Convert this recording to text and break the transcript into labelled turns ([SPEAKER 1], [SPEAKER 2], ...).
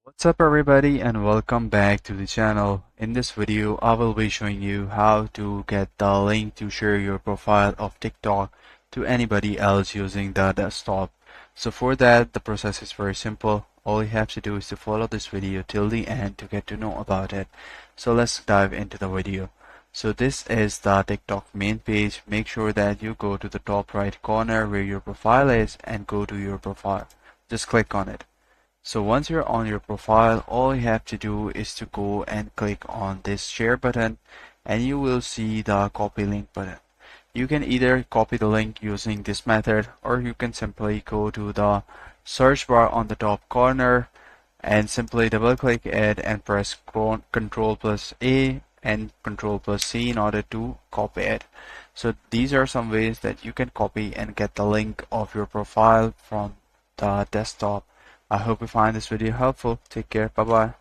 [SPEAKER 1] What's up everybody and welcome back to the channel. In this video I will be showing you how to get the link to share your profile of TikTok to anybody else using the desktop. So for that the process is very simple. All you have to do is to follow this video till the end to get to know about it. So let's dive into the video. So this is the TikTok main page. Make sure that you go to the top right corner where your profile is and go to your profile. Just click on it. So once you're on your profile, all you have to do is to go and click on this share button and you will see the copy link button. You can either copy the link using this method or you can simply go to the search bar on the top corner and simply double click it and press Ctrl plus A and Ctrl plus C in order to copy it. So these are some ways that you can copy and get the link of your profile from the desktop. I hope you find this video helpful. Take care. Bye bye.